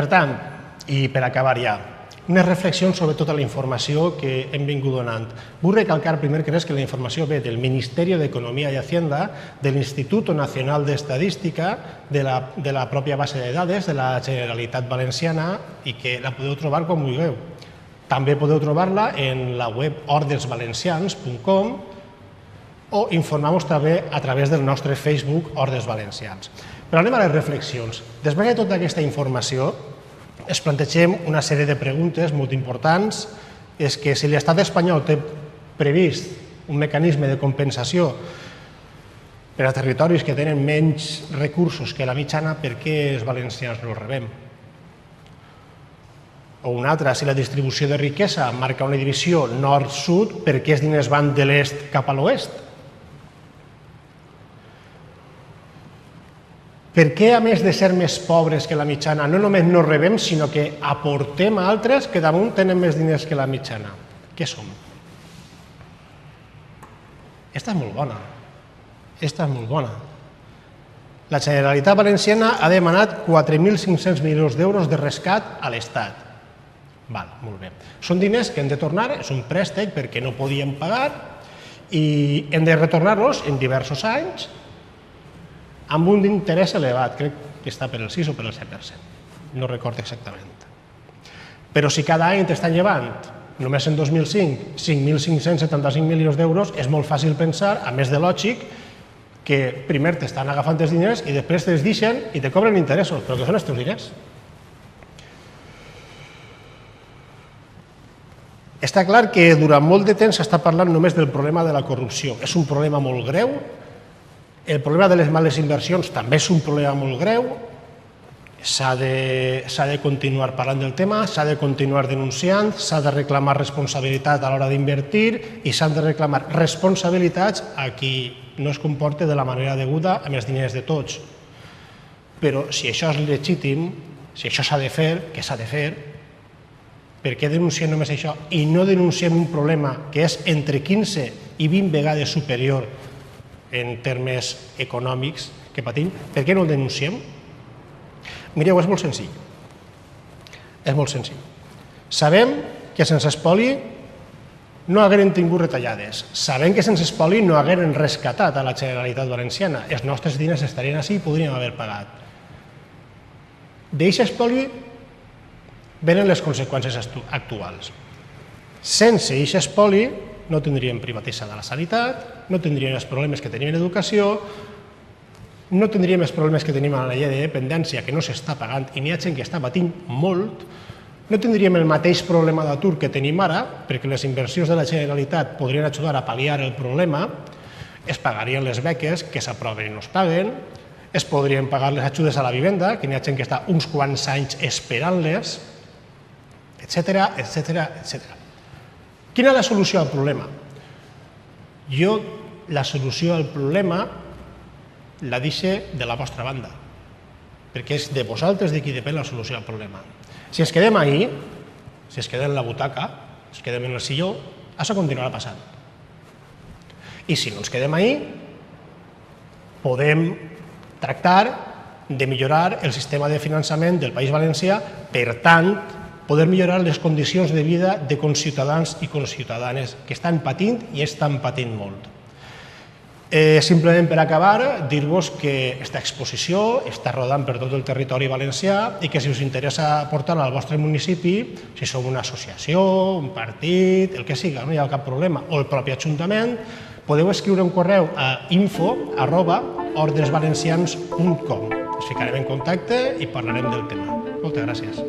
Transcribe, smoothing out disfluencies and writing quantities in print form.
Per tant, i per acabar ja, unes reflexions sobre tota la informació que hem vingut donant. Vull recalcar primer que res que la informació ve del Ministerio de Economía y Hacienda, del Instituto Nacional de Estadística, de la pròpia base de dades de la Generalitat Valenciana i que la podeu trobar quan vulgueu. També podeu trobar-la en la web ordesvalencians.com o informar-vos també a través del nostre Facebook Ordes Valencians. Però anem a les reflexions. Després de tota aquesta informació, es plantegem una sèrie de preguntes molt importants. És que si l'estat espanyol té previst un mecanisme de compensació per a territoris que tenen menys recursos que la mitjana, per què els valencians no els rebem? O una altra, si la distribució de riquesa marca una divisió nord-sud, per què els diners van de l'est cap a l'oest? Per què, a més de ser més pobres que la mitjana, no només no rebem, sinó que aportem a altres que damunt tenen més diners que la mitjana? Què som? Esta és molt bona. Esta és molt bona. La Generalitat Valenciana ha demanat 4.500 milions d'euros de rescat a l'Estat. Val, molt bé. Són diners que hem de tornar, és un préstec perquè no podíem pagar i hem de retornar-los en diversos anys amb un interès elevat, crec que està per el 6 o per el 7%, no recordo exactament. Però si cada any t'estan llevant, només en 2005, 5.575 milions d'euros, és molt fàcil pensar, a més de lògic, que primer t'estan agafant els diners i després te'ls deixen i te cobren interessos, però que són els teus diners. Està clar que durant molt de temps s'està parlant només del problema de la corrupció. És un problema molt greu. El problema de les males inversions també és un problema molt greu, s'ha de continuar parlant del tema, s'ha de continuar denunciant, s'ha de reclamar responsabilitat a l'hora d'invertir i s'han de reclamar responsabilitats a qui no es comporta de la manera deguda amb els diners de tots. Però si això és legítim, si això s'ha de fer, què s'ha de fer? Per què denunciem només això i no denunciem un problema que és entre 15 i 20 vegades superior en termes econòmics que patim? Per què no el denunciem? Mireu, és molt senzill. És molt senzill. Sabem que sense espoli no hagueren tingut retallades. Sabem que sense espoli no hagueren rescatat a la Generalitat Valenciana. Els nostres diners estarien així i podríem haver pagat. D'aquest espoli venen les conseqüències actuals. Sense aquest espoli no tindríem privatitzada la sanitat, no tindríem els problemes que tenim en educació, no tindríem els problemes que tenim a la llei de dependència, que no s'està pagant i n'hi ha gent que està patint molt, no tindríem el mateix problema d'atur que tenim ara, perquè les inversions de la Generalitat podrien ajudar a pal·liar el problema, es pagarien les beques que s'aproven i no es paguen, es podrien pagar les ajudes a la vivenda, que n'hi ha gent que està uns quants anys esperant-les, etcètera, etcètera, etcètera. Quina és la solució al problema? Jo la solució al problema la deixo de la vostra banda, perquè és de vosaltres de qui depèn la solució al problema. Si ens quedem ahí, si ens quedem en la butaca, si ens quedem en el silló, això continuarà passant. I si no ens quedem ahí, podem tractar de millorar el sistema de finançament del País Valencià, per tant, poder millorar les condicions de vida de conciutadans i conciutadanes que estan patint i estan patint molt. Simplement per acabar, dir-vos que aquesta exposició està rodant per tot el territori valencià i que si us interessa portar-la al vostre municipi, si som una associació, un partit, el que siga, no hi ha cap problema, o el propi Ajuntament, podeu escriure un correu a info@ordesvalencians.com. Ens ficarem en contacte i parlarem del tema. Moltes gràcies.